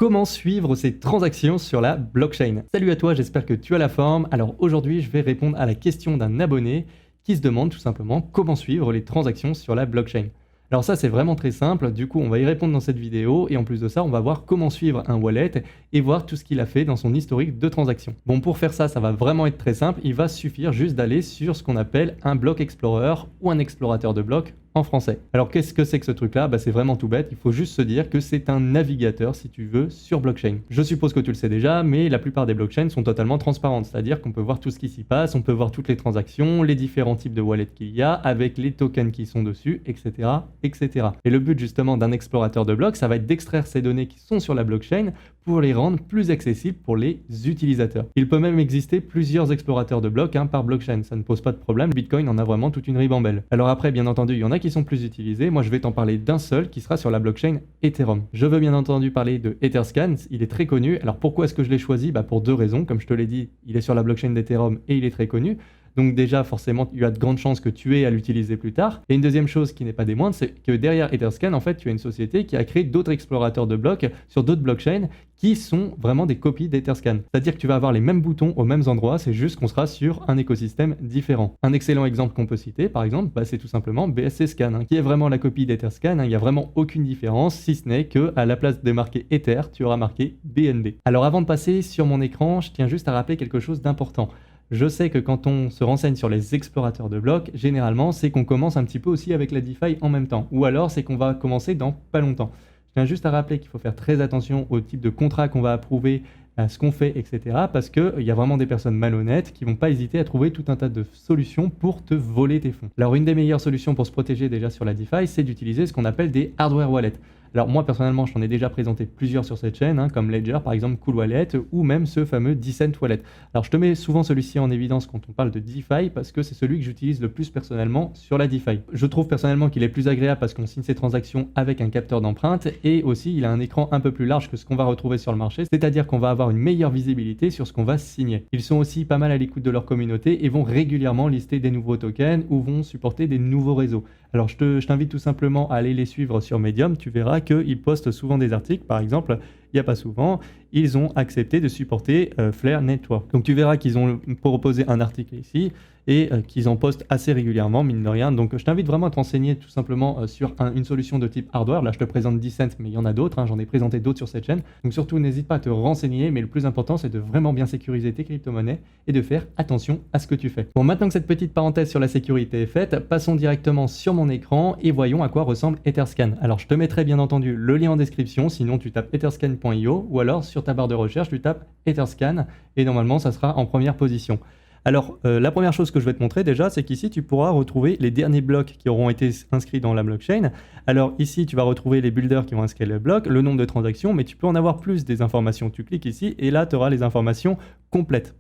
Comment suivre ces transactions sur la blockchain? Salut à toi, j'espère que tu as la forme. Alors aujourd'hui, je vais répondre à la question d'un abonné qui se demande tout simplement comment suivre les transactions sur la blockchain. Alors ça, c'est vraiment très simple. Du coup, on va y répondre dans cette vidéo et en plus de ça, on va voir comment suivre un wallet et voir tout ce qu'il a fait dans son historique de transactions. Bon, pour faire ça, ça va vraiment être très simple. Il va suffire juste d'aller sur ce qu'on appelle un block explorer ou un explorateur de blocs en français. Alors qu'est-ce que c'est que ce truc-là? C'est vraiment tout bête, il faut juste se dire que c'est un navigateur, si tu veux, sur blockchain. Je suppose que tu le sais déjà, mais la plupart des blockchains sont totalement transparentes, c'est-à-dire qu'on peut voir tout ce qui s'y passe, on peut voir toutes les transactions, les différents types de wallets qu'il y a, avec les tokens qui sont dessus, etc. etc. Et le but justement d'un explorateur de blocs, ça va être d'extraire ces données qui sont sur la blockchain pour les rendre plus accessibles pour les utilisateurs. Il peut même exister plusieurs explorateurs de blocs par blockchain, ça ne pose pas de problème, Bitcoin en a vraiment toute une ribambelle. Alors après, bien entendu, il y en a qui sont plus utilisés, moi je vais t'en parler d'un seul qui sera sur la blockchain Ethereum. Je veux bien entendu parler de Etherscan, il est très connu. Alors pourquoi est-ce que je l'ai choisi? Pour deux raisons, comme je te l'ai dit, il est sur la blockchain d'Ethereum et il est très connu. Donc déjà, forcément, il y a de grandes chances que tu aies à l'utiliser plus tard. Et une deuxième chose qui n'est pas des moindres, c'est que derrière Etherscan, en fait, tu as une société qui a créé d'autres explorateurs de blocs sur d'autres blockchains qui sont vraiment des copies d'Etherscan. C'est-à-dire que tu vas avoir les mêmes boutons aux mêmes endroits, c'est juste qu'on sera sur un écosystème différent. Un excellent exemple qu'on peut citer, par exemple, c'est tout simplement BSC Scan, qui est vraiment la copie d'Etherscan. Il n'y a vraiment aucune différence, si ce n'est qu'à la place de marquer Ether, tu auras marqué BNB. Alors avant de passer sur mon écran, je tiens juste à rappeler quelque chose d'important. Je sais que quand on se renseigne sur les explorateurs de blocs, généralement, c'est qu'on commence un petit peu aussi avec la DeFi en même temps. Ou alors, c'est qu'on va commencer dans pas longtemps. Je tiens juste à rappeler qu'il faut faire très attention au type de contrat qu'on va approuver, à ce qu'on fait, etc. Parce qu'il y a vraiment des personnes malhonnêtes qui vont pas hésiter à trouver tout un tas de solutions pour te voler tes fonds. Alors, une des meilleures solutions pour se protéger déjà sur la DeFi, c'est d'utiliser ce qu'on appelle des hardware wallets. Alors moi personnellement, je t'en ai déjà présenté plusieurs sur cette chaîne, comme Ledger par exemple, Cool Wallet ou même ce fameux Decent Wallet. Alors je te mets souvent celui-ci en évidence quand on parle de DeFi parce que c'est celui que j'utilise le plus personnellement sur la DeFi. Je trouve personnellement qu'il est plus agréable parce qu'on signe ses transactions avec un capteur d'empreinte et aussi il a un écran un peu plus large que ce qu'on va retrouver sur le marché, c'est-à-dire qu'on va avoir une meilleure visibilité sur ce qu'on va signer. Ils sont aussi pas mal à l'écoute de leur communauté et vont régulièrement lister des nouveaux tokens ou vont supporter des nouveaux réseaux. Alors je t'invite tout simplement à aller les suivre sur Medium, tu verras qu'ils postent souvent des articles, par exemple, il n'y a pas souvent, ils ont accepté de supporter Flare Network. Donc tu verras qu'ils ont proposé un article ici et qu'ils en postent assez régulièrement, mine de rien. Donc je t'invite vraiment à te renseigner tout simplement sur une solution de type hardware. Là je te présente Decent, mais il y en a d'autres, j'en ai présenté d'autres sur cette chaîne. Donc surtout n'hésite pas à te renseigner, mais le plus important c'est de vraiment bien sécuriser tes crypto-monnaies et de faire attention à ce que tu fais. Bon, maintenant que cette petite parenthèse sur la sécurité est faite, passons directement sur mon écran et voyons à quoi ressemble Etherscan. Alors je te mettrai bien entendu le lien en description, sinon tu tapes etherscan.io ou alors sur ta barre de recherche tu tapes Etherscan et normalement ça sera en première position. Alors la première chose que je vais te montrer déjà, c'est qu'ici tu pourras retrouver les derniers blocs qui auront été inscrits dans la blockchain. Alors ici tu vas retrouver les builders qui vont inscrire le bloc, le nombre de transactions, mais tu peux en avoir plus des informations. Tu cliques ici et là tu auras les informations complètes.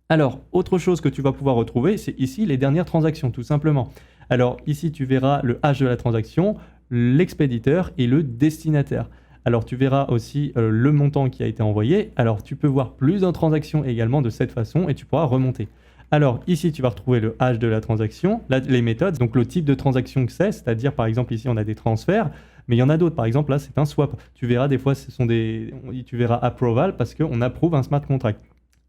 Alors autre chose que tu vas pouvoir retrouver, c'est ici les dernières transactions tout simplement. Alors ici tu verras le hash de la transaction, l'expéditeur et le destinataire. Alors tu verras aussi le montant qui a été envoyé. Alors tu peux voir plusieurs transactions également de cette façon et tu pourras remonter. Alors ici tu vas retrouver le hash de la transaction, là, les méthodes, donc le type de transaction que c'est-à-dire par exemple ici on a des transferts, mais il y en a d'autres, par exemple là c'est un swap. Tu verras des fois tu verras approval parce qu'on approuve un smart contract.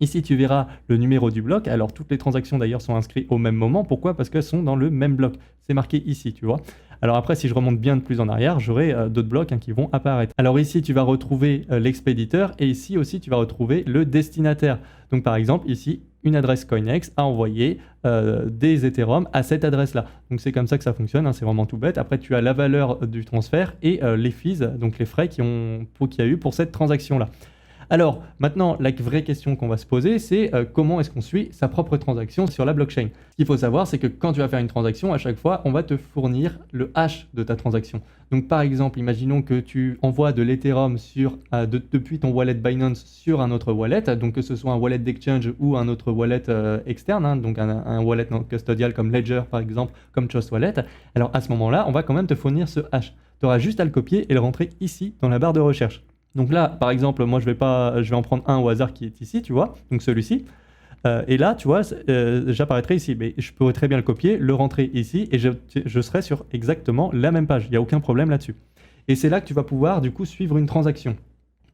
Ici, tu verras le numéro du bloc. Alors, toutes les transactions d'ailleurs sont inscrites au même moment. Pourquoi? Parce qu'elles sont dans le même bloc. C'est marqué ici, tu vois. Alors après, si je remonte bien de plus en arrière, j'aurai d'autres blocs qui vont apparaître. Alors ici, tu vas retrouver l'expéditeur et ici aussi, tu vas retrouver le destinataire. Donc par exemple, ici, une adresse CoinEx a envoyé des Ethereum à cette adresse-là. Donc c'est comme ça que ça fonctionne, c'est vraiment tout bête. Après, tu as la valeur du transfert et les fees, donc les frais qu'il y a eu pour cette transaction-là. Alors maintenant, la vraie question qu'on va se poser, c'est comment est-ce qu'on suit sa propre transaction sur la blockchain. Ce qu'il faut savoir, c'est que quand tu vas faire une transaction, à chaque fois, on va te fournir le hash de ta transaction. Donc par exemple, imaginons que tu envoies de l'Ethereum depuis ton wallet Binance sur un autre wallet, donc que ce soit un wallet d'exchange ou un autre wallet externe, donc un wallet non custodial comme Ledger par exemple, comme Trust Wallet. Alors à ce moment-là, on va quand même te fournir ce hash. Tu auras juste à le copier et le rentrer ici dans la barre de recherche. Donc là, par exemple, moi, je vais en prendre un au hasard qui est ici, tu vois, donc celui-ci. Et là, tu vois, j'apparaîtrai ici. Mais je pourrais très bien le copier, le rentrer ici, et je serai sur exactement la même page. Il n'y a aucun problème là-dessus. Et c'est là que tu vas pouvoir, du coup, suivre une transaction.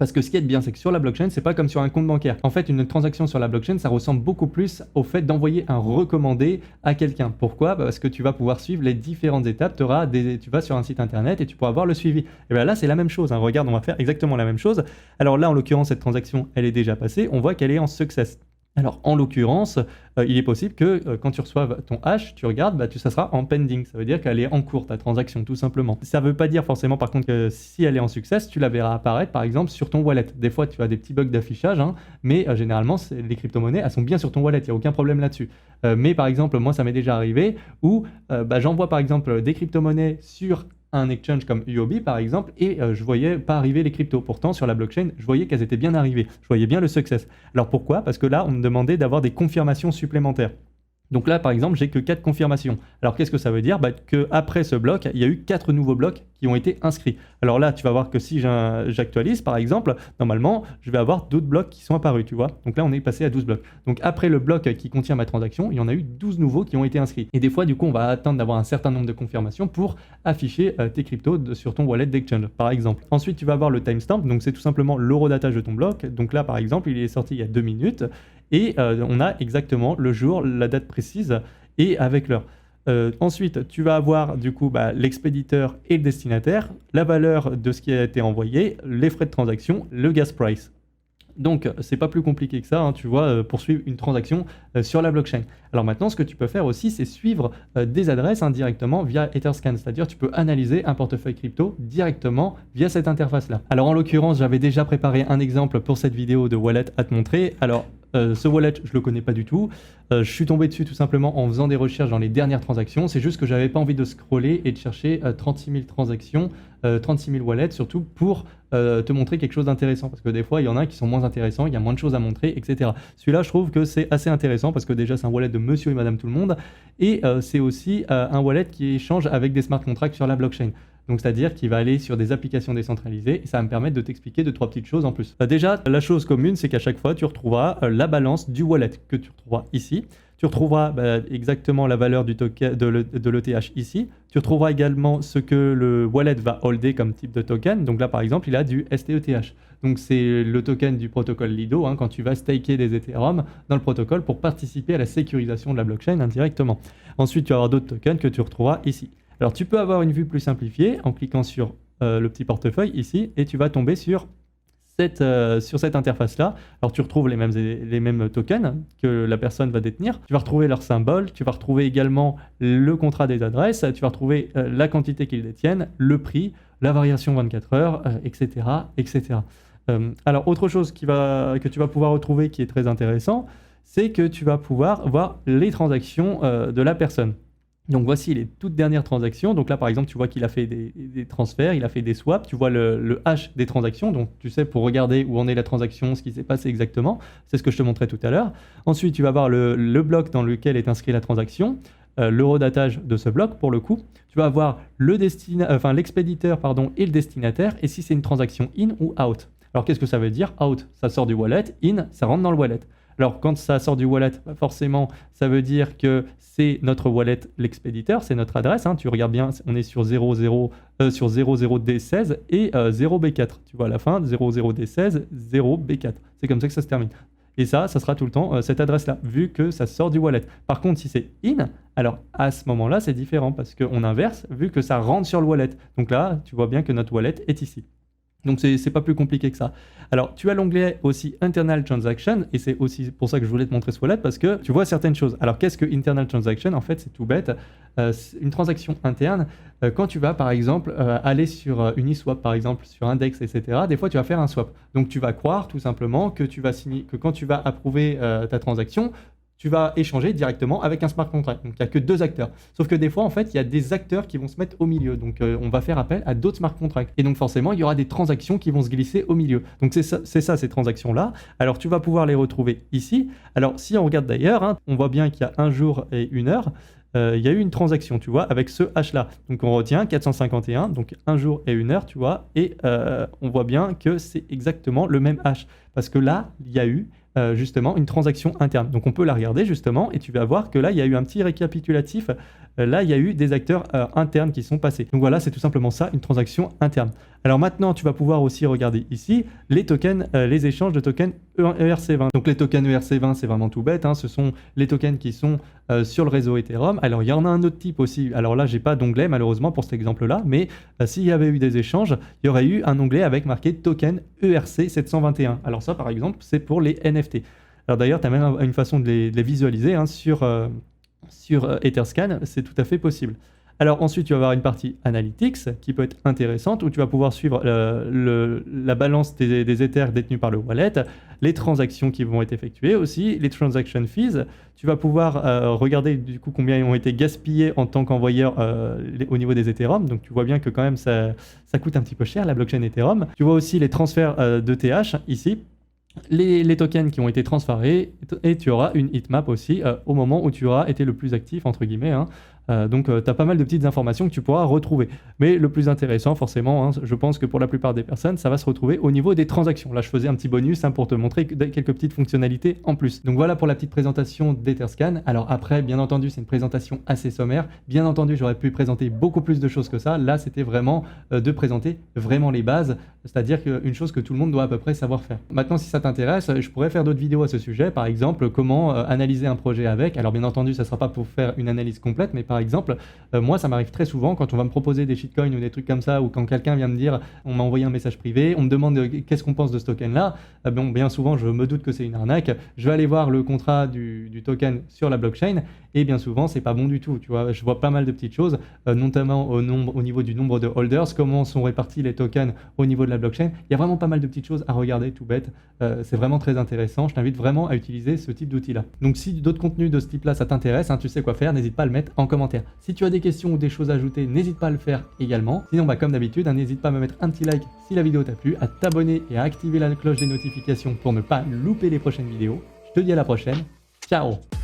Parce que ce qui est bien, c'est que sur la blockchain, c'est pas comme sur un compte bancaire. En fait, une transaction sur la blockchain, ça ressemble beaucoup plus au fait d'envoyer un recommandé à quelqu'un. Pourquoi? Parce que tu vas pouvoir suivre les différentes étapes. Tu vas sur un site internet et tu pourras voir le suivi. Et bien là, c'est la même chose. Regarde, on va faire exactement la même chose. Alors là, en l'occurrence, cette transaction, elle est déjà passée. On voit qu'elle est en success. Alors, en l'occurrence, il est possible que quand tu reçoives ton hash, tu regardes, ça sera en pending. Ça veut dire qu'elle est en cours, ta transaction, tout simplement. Ça ne veut pas dire forcément, par contre, que si elle est en success, tu la verras apparaître, par exemple, sur ton wallet. Des fois, tu as des petits bugs d'affichage, mais généralement, les crypto-monnaies, elles sont bien sur ton wallet. Il n'y a aucun problème là-dessus. Mais par exemple, moi, ça m'est déjà arrivé où j'envoie, par exemple, des crypto-monnaies sur un exchange comme Huobi par exemple et je voyais pas arriver les cryptos. Pourtant sur la blockchain, je voyais qu'elles étaient bien arrivées. Je voyais bien le success. Alors pourquoi? Parce que là, on me demandait d'avoir des confirmations supplémentaires. Donc là, par exemple, j'ai que 4 confirmations. Alors qu'est-ce que ça veut dire? Qu'après ce bloc, il y a eu 4 nouveaux blocs qui ont été inscrits. Alors là, tu vas voir que si j'actualise, par exemple, normalement, je vais avoir d'autres blocs qui sont apparus, tu vois. Donc là, on est passé à 12 blocs. Donc après le bloc qui contient ma transaction, il y en a eu 12 nouveaux qui ont été inscrits. Et des fois, du coup, on va attendre d'avoir un certain nombre de confirmations pour afficher tes cryptos sur ton wallet d'exchange, par exemple. Ensuite, tu vas avoir le timestamp. Donc c'est tout simplement l'horodatage de ton bloc. Donc là, par exemple, il est sorti il y a 2 minutes. Et on a exactement le jour, la date précise et avec l'heure. Ensuite, tu vas avoir du coup l'expéditeur et le destinataire, la valeur de ce qui a été envoyé, les frais de transaction, le gas price. Donc, c'est pas plus compliqué que ça, tu vois, pour suivre une transaction sur la blockchain. Alors maintenant, ce que tu peux faire aussi, c'est suivre des adresses directement via Etherscan, c'est-à-dire tu peux analyser un portefeuille crypto directement via cette interface-là. Alors en l'occurrence, j'avais déjà préparé un exemple pour cette vidéo de wallet à te montrer. Alors, ce wallet, je le connais pas du tout. Je suis tombé dessus tout simplement en faisant des recherches dans les dernières transactions. C'est juste que j'avais pas envie de scroller et de chercher 36 000 transactions, 36 000 wallets, surtout pour te montrer quelque chose d'intéressant. Parce que des fois, il y en a qui sont moins intéressants, il y a moins de choses à montrer, etc. Celui-là, je trouve que c'est assez intéressant parce que déjà, c'est un wallet de monsieur et madame tout le monde. Et c'est aussi un wallet qui échange avec des smart contracts sur la blockchain. Donc, c'est-à-dire qu'il va aller sur des applications décentralisées et ça va me permettre de t'expliquer 2-3 petites choses en plus. Déjà, la chose commune, c'est qu'à chaque fois, tu retrouveras la balance du wallet que tu retrouveras ici. Tu retrouveras exactement la valeur du token de l'ETH ici. Tu retrouveras également ce que le wallet va holder comme type de token. Donc là, par exemple, il a du STETH. Donc c'est le token du protocole Lido quand tu vas staker des Ethereum dans le protocole pour participer à la sécurisation de la blockchain indirectement. Ensuite, tu vas avoir d'autres tokens que tu retrouveras ici. Alors, tu peux avoir une vue plus simplifiée en cliquant sur le petit portefeuille ici et tu vas tomber sur cette interface-là. Alors, tu retrouves les mêmes tokens que la personne va détenir. Tu vas retrouver leur symbole. Tu vas retrouver également le contrat des adresses. Tu vas retrouver la quantité qu'ils détiennent, le prix, la variation 24 heures, etc., etc. Alors, autre chose que tu vas pouvoir retrouver qui est très intéressant, c'est que tu vas pouvoir voir les transactions de la personne. Donc voici les toutes dernières transactions. Donc là, par exemple, tu vois qu'il a fait des transferts, il a fait des swaps. Tu vois le hash des transactions. Donc tu sais, pour regarder où en est la transaction, ce qui s'est passé exactement. C'est ce que je te montrais tout à l'heure. Ensuite, tu vas voir le bloc dans lequel est inscrit la transaction, l'horodatage de ce bloc pour le coup. Tu vas avoir l'expéditeur et le destinataire. Et si c'est une transaction in ou out. Alors qu'est-ce que ça veut dire? Out, ça sort du wallet. In, ça rentre dans le wallet. Alors, quand ça sort du wallet, forcément, ça veut dire que c'est notre wallet, l'expéditeur, c'est notre adresse. Tu regardes bien, on est sur 00D16 et 0B4. Tu vois, à la fin, 00D16, 0B4. C'est comme ça que ça se termine. Et ça sera tout le temps cette adresse-là, vu que ça sort du wallet. Par contre, si c'est in, alors à ce moment-là, c'est différent parce qu'on inverse, vu que ça rentre sur le wallet. Donc là, tu vois bien que notre wallet est ici. Donc, c'est pas plus compliqué que ça. Alors, tu as l'onglet aussi Internal Transaction, et c'est aussi pour ça que je voulais te montrer ce wallet, parce que tu vois certaines choses. Alors, qu'est-ce que Internal Transaction? En fait, c'est tout bête. C'est une transaction interne, quand tu vas, par exemple, aller sur Uniswap, par exemple, sur Index, etc., des fois, tu vas faire un swap. Donc, tu vas croire, tout simplement, que quand tu vas approuver ta transaction, tu vas échanger directement avec un smart contract. Donc, il n'y a que 2 acteurs. Sauf que des fois, en fait, il y a des acteurs qui vont se mettre au milieu. Donc, on va faire appel à d'autres smart contracts. Et donc, forcément, il y aura des transactions qui vont se glisser au milieu. Donc, c'est ça ces transactions-là. Alors, tu vas pouvoir les retrouver ici. Alors, si on regarde d'ailleurs, on voit bien qu'il y a 1 jour et 1 heure. Il y a eu une transaction, tu vois, avec ce hash-là. Donc, on retient 451, donc 1 jour et 1 heure, tu vois. Et on voit bien que c'est exactement le même hash. parce que là, il y a eu justement une transaction interne. Donc on peut la regarder justement et tu vas voir que là, il y a eu un petit récapitulatif. Là, il y a eu des acteurs internes qui sont passés. Donc voilà, c'est tout simplement ça, une transaction interne. Alors maintenant, tu vas pouvoir aussi regarder ici les tokens, les échanges de tokens ERC20. Donc les tokens ERC20, c'est vraiment tout bête, hein, ce sont les tokens qui sont sur le réseau Ethereum. Alors il y en a un autre type aussi. Alors là, j'ai pas d'onglet malheureusement pour cet exemple-là, mais s'il y avait eu des échanges, il y aurait eu un onglet avec marqué token ERC721. Alors ça, par exemple, c'est pour les NFT. Alors d'ailleurs, tu as même une façon de les visualiser hein, sur Etherscan, c'est tout à fait possible. Alors ensuite, tu vas avoir une partie Analytics qui peut être intéressante où tu vas pouvoir suivre la balance des Ethers détenus par le wallet, les transactions qui vont être effectuées aussi, les transaction fees. Tu vas pouvoir regarder du coup combien ils ont été gaspillés en tant qu'envoyeur au niveau des Ethereum. Donc tu vois bien que quand même ça coûte un petit peu cher la blockchain Ethereum. Tu vois aussi les transferts d'ETH ici. Les tokens qui ont été transférés et tu auras une heatmap aussi au moment où tu auras été le plus actif entre guillemets hein. Donc tu as pas mal de petites informations que tu pourras retrouver. Mais le plus intéressant forcément, hein, je pense que pour la plupart des personnes, ça va se retrouver au niveau des transactions. Là je faisais un petit bonus hein, pour te montrer quelques petites fonctionnalités en plus. Donc voilà pour la petite présentation d'Etherscan. Alors après, bien entendu, c'est une présentation assez sommaire. Bien entendu, j'aurais pu présenter beaucoup plus de choses que ça. Là, c'était vraiment de présenter vraiment les bases, c'est-à-dire une chose que tout le monde doit à peu près savoir faire. Maintenant, si ça t'intéresse, je pourrais faire d'autres vidéos à ce sujet. Par exemple, comment analyser un projet avec. Alors bien entendu, ça ne sera pas pour faire une analyse complète, mais par exemple, moi, ça m'arrive très souvent quand on va me proposer des shitcoins ou des trucs comme ça, ou quand quelqu'un vient me dire, on m'a envoyé un message privé, on me demande qu'est-ce qu'on pense de ce token-là. Bon, bien souvent, je me doute que c'est une arnaque. Je vais aller voir le contrat du token sur la blockchain, et bien souvent, c'est pas bon du tout. Tu vois, je vois pas mal de petites choses, notamment au niveau du nombre de holders, comment sont répartis les tokens au niveau de la blockchain. Il y a vraiment pas mal de petites choses à regarder, tout bête. C'est vraiment très intéressant. Je t'invite vraiment à utiliser ce type d'outil-là. Donc, si d'autres contenus de ce type-là, ça t'intéresse, hein, tu sais quoi faire, n'hésite pas à le mettre en commentaire. Si tu as des questions ou des choses à ajouter, n'hésite pas à le faire également. Sinon, comme d'habitude, hein, n'hésite pas à me mettre un petit like si la vidéo t'a plu, à t'abonner et à activer la cloche des notifications pour ne pas louper les prochaines vidéos. Je te dis à la prochaine. Ciao!